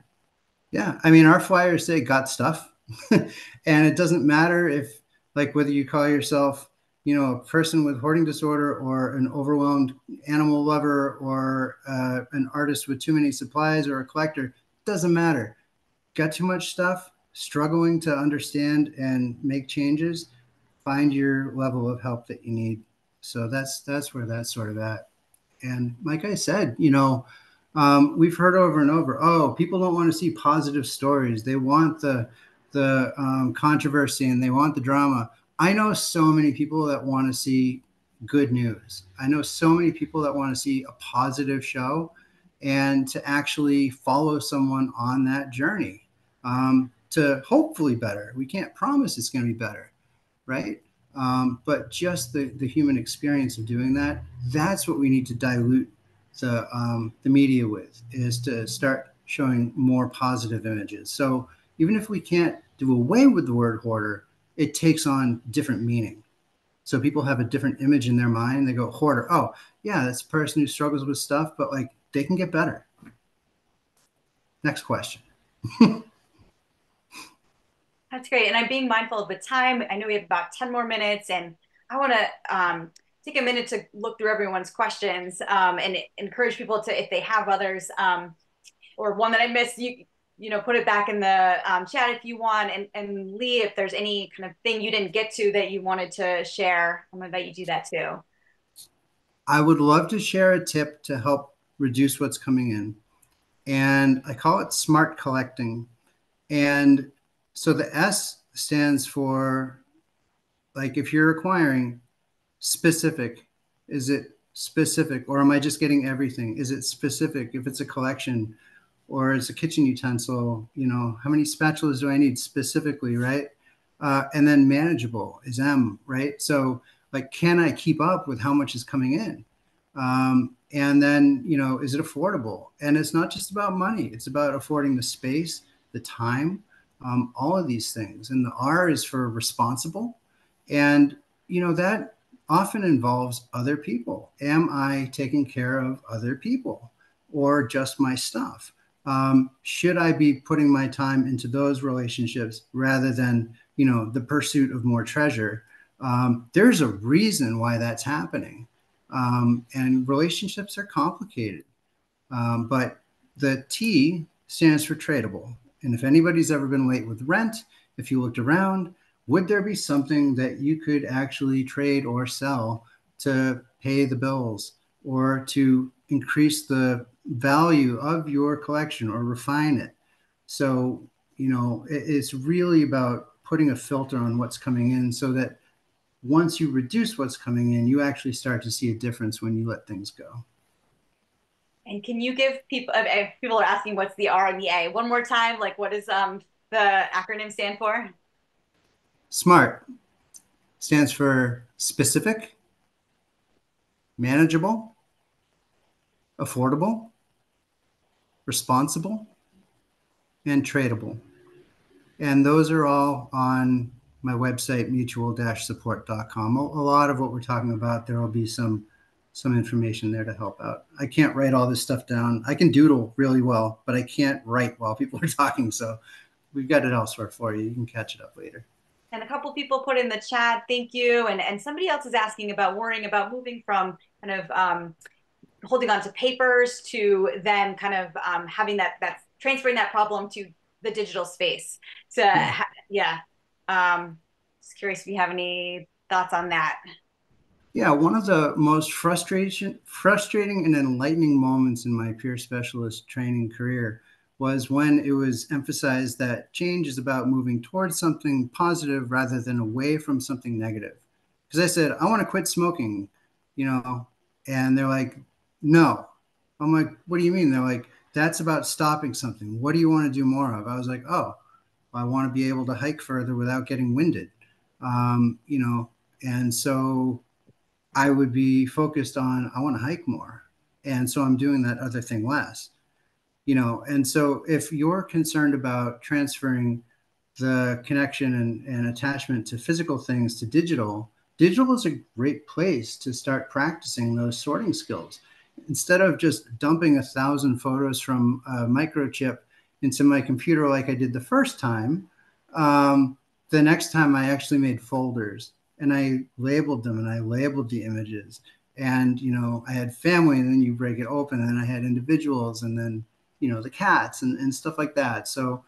Speaker 1: Yeah. I mean, our flyers say got stuff. And it doesn't matter if, like, whether you call yourself, a person with hoarding disorder or an overwhelmed animal lover or an artist with too many supplies or a collector, doesn't matter. Got too much stuff, struggling to understand and make changes, find your level of help that you need. So that's where that's sort of at. And like I said, we've heard over and over, oh, people don't want to see positive stories. They want the controversy and they want the drama. I know so many people that want to see good news. I know so many people that want to see a positive show and to actually follow someone on that journey, to hopefully better. We can't promise it's going to be better, right? But just the human experience of doing that, that's what we need to dilute the media with, is to start showing more positive images. So even if we can't do away with the word hoarder, it takes on different meaning. So people have a different image in their mind. They go, hoarder. Oh, yeah, that's a person who struggles with stuff, but like they can get better. Next question.
Speaker 2: That's great. And I'm being mindful of the time. I know we have about 10 more minutes, and I want to take a minute to look through everyone's questions and encourage people to, if they have others or one that I missed, put it back in the chat if you want. And Lee, if there's any kind of thing you didn't get to that you wanted to share, I'm going to let you do that too.
Speaker 1: I would love to share a tip to help reduce what's coming in. And I call it smart collecting. And so the S stands for, like, if you're acquiring, specific. Is it specific, or am I just getting everything? Is it specific? If it's a collection or it's a kitchen utensil, how many spatulas do I need specifically, right? And then manageable is M, right? So like, can I keep up with how much is coming in? And then, is it affordable? And it's not just about money. It's about affording the space, the time, all of these things. And the R is for responsible. And, that often involves other people. Am I taking care of other people or just my stuff? Should I be putting my time into those relationships rather than, the pursuit of more treasure? There's a reason why that's happening. And relationships are complicated. But the T stands for tradable. And if anybody's ever been late with rent, if you looked around, would there be something that you could actually trade or sell to pay the bills or to increase the value of your collection or refine it? So, it's really about putting a filter on what's coming in so that once you reduce what's coming in, you actually start to see a difference when you let things go.
Speaker 2: And can you give people, if people are asking what's the R and the A, one more time, like what does the acronym stand for?
Speaker 1: SMART stands for specific, manageable, affordable, responsible, and tradable. And those are all on my website, mutual-support.com. A lot of what we're talking about, there will be some information there to help out. I can't write all this stuff down. I can doodle really well, but I can't write while people are talking. So we've got it elsewhere for you. You can catch it up later.
Speaker 2: And a couple people put in the chat, thank you. And somebody else is asking about worrying about moving from kind of holding on to papers to then kind of having that's transferring that problem to the digital space. So yeah, just curious if you have any thoughts on that.
Speaker 1: Yeah, one of the most frustrating and enlightening moments in my peer specialist training career was when it was emphasized that change is about moving towards something positive rather than away from something negative. Because I said, I want to quit smoking, you know, and they're like, no. I'm like, what do you mean? They're like, that's about stopping something. What do you want to do more of? I was like, oh, I want to be able to hike further without getting winded, and so I would be focused on, I want to hike more. And so I'm doing that other thing less, And so if you're concerned about transferring the connection and attachment to physical things to digital is a great place to start practicing those sorting skills. Instead of just dumping 1,000 photos from a microchip into my computer like I did the first time, the next time I actually made folders and I labeled them and I labeled the images. And, I had family, and then you break it open, and then I had individuals, and then, the cats and stuff like that. So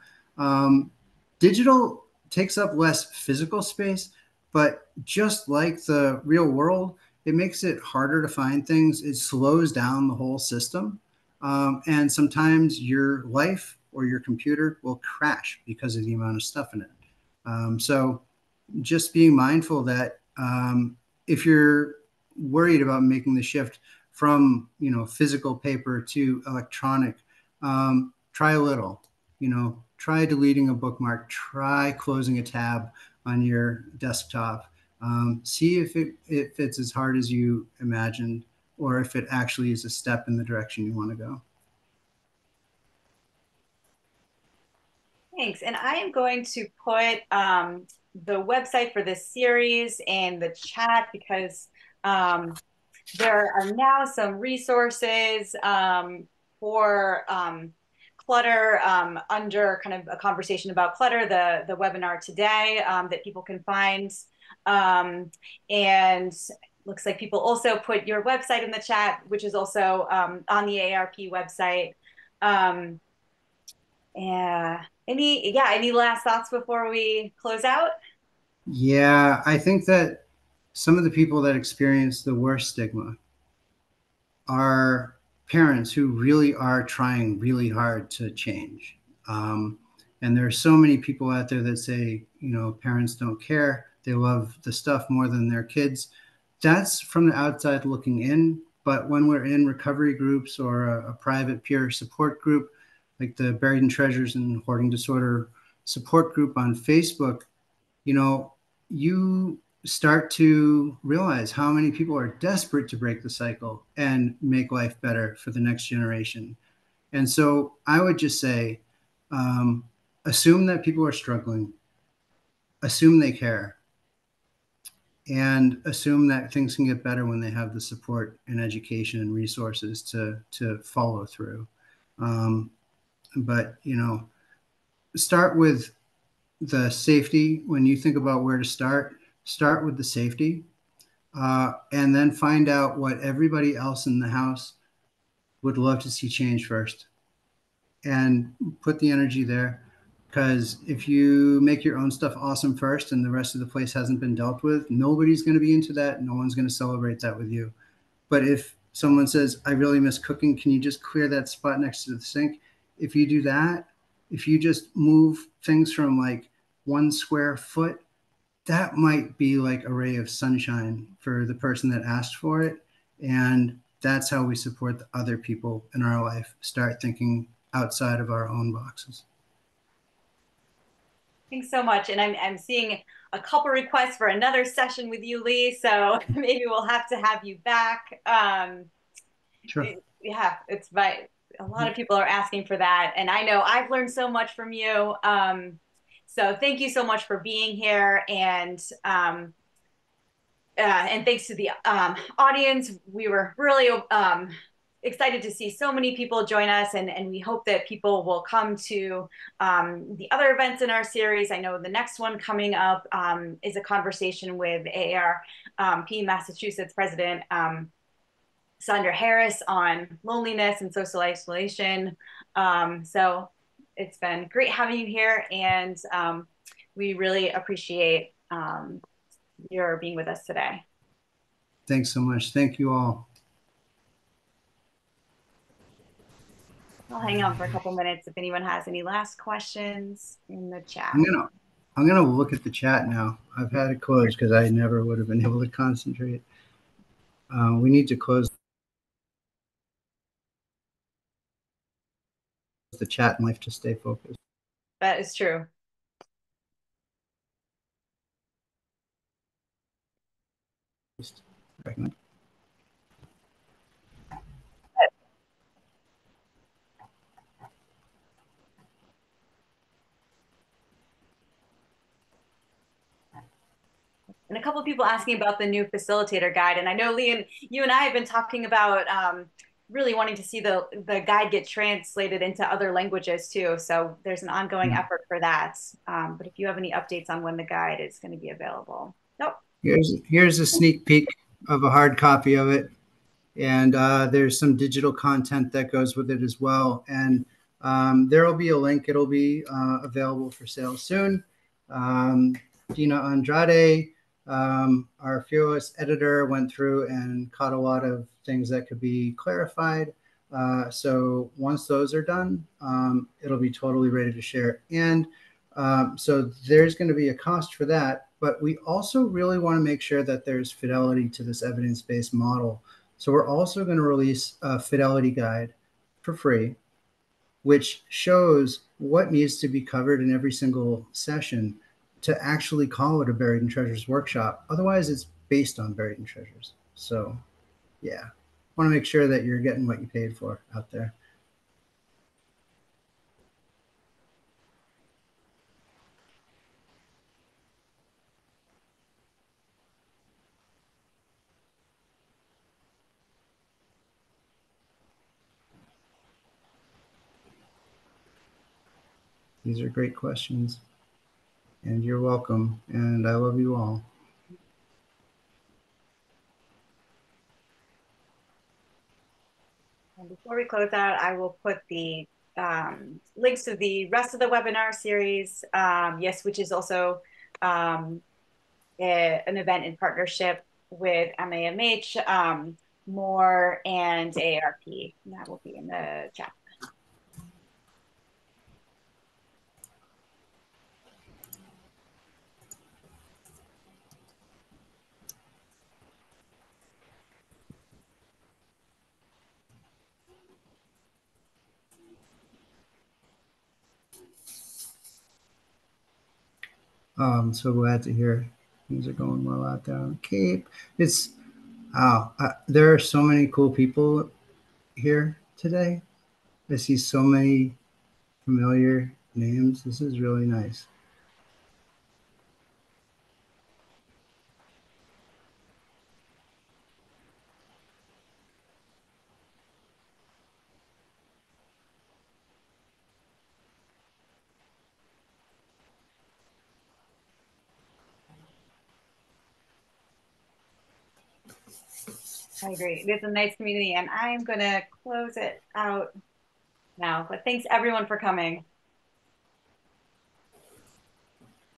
Speaker 1: digital takes up less physical space, but just like the real world, it makes it harder to find things. It slows down the whole system. And sometimes your life or your computer will crash because of the amount of stuff in it. So just being mindful that if you're worried about making the shift from physical paper to electronic, try a little. Try deleting a bookmark. Try closing a tab on your desktop. See if it's as hard as you imagined, or if it actually is a step in the direction you want to go.
Speaker 2: Thanks. And I am going to put the website for this series and the chat because there are now some resources for clutter under kind of a conversation about clutter, the webinar today that people can find. And looks like people also put your website in the chat, which is also on the AARP website. Yeah. Any last thoughts before we close out?
Speaker 1: Yeah, I think that some of the people that experience the worst stigma are parents who really are trying really hard to change. And there are so many people out there that say, you know, parents don't care. They love the stuff more than their kids. That's from the outside looking in. But when we're in recovery groups or a private peer support group, like the Buried in Treasures and Hoarding Disorder support group on Facebook, you know, you start to realize how many people are desperate to break the cycle and make life better for the next generation. And so I would just say, assume that people are struggling, assume they care, and assume that things can get better when they have the support and education and resources to follow through. But, you know, start with the safety. When you think about where to start with the safety, and then find out what everybody else in the house would love to see change first, and put the energy there. Because if you make your own stuff awesome first and the rest of the place hasn't been dealt with, nobody's going to be into that. No one's going to celebrate that with you. But if someone says, I really miss cooking, can you just clear that spot next to the sink? If you do that, if you just move things from like 1 square foot, that might be like a ray of sunshine for the person that asked for it. And that's how we support the other people in our life. Start thinking outside of our own boxes.
Speaker 2: Thanks so much. And I'm seeing a couple requests for another session with you, Lee. So maybe we'll have to have you back.
Speaker 1: Sure.
Speaker 2: Yeah, a lot of people are asking for that. And I know I've learned so much from you. So thank you so much for being here. And thanks to the audience. We were really excited to see so many people join us, and we hope that people will come to the other events in our series. I know the next one coming up is a conversation with AARP Massachusetts President Sandra Harris on loneliness and social isolation. So it's been great having you here, and we really appreciate your being with us today.
Speaker 1: Thanks so much. Thank you all.
Speaker 2: I'll hang on for a couple minutes if anyone has any last questions in the chat.
Speaker 1: I'm gonna look at the chat now. I've had it closed because I never would have been able to concentrate. We need to close the chat in life to stay focused.
Speaker 2: That is true. And a couple of people asking about the new facilitator guide. And I know, Lee, and you and I have been talking about really wanting to see the guide get translated into other languages too. So there's an ongoing effort for that. But if you have any updates on when the guide is going to be available. Nope.
Speaker 1: Here's a sneak peek of a hard copy of it. And there's some digital content that goes with it as well. And there will be a link. It'll be available for sale soon. Dina Andrade, our fearless editor, went through and caught a lot of things that could be clarified. So once those are done, it'll be totally ready to share. And so there's going to be a cost for that. But we also really want to make sure that there's fidelity to this evidence-based model. So we're also going to release a fidelity guide for free, which shows what needs to be covered in every single session to actually call it a Buried in Treasures workshop. Otherwise, it's based on Buried in Treasures. So, yeah, want to make sure that you're getting what you paid for out there. These are great questions. And you're welcome. And I love you all.
Speaker 2: And before we close out, I will put the links to the rest of the webinar series, yes, which is also an event in partnership with MAMH, MORE, and AARP. And that will be in the chat.
Speaker 1: I'm so glad to hear things are going well out there on the Cape. It's there are so many cool people here today. I see so many familiar names. This is really nice.
Speaker 2: I agree. It's a nice community, and I'm going to close it out now. But thanks everyone for coming.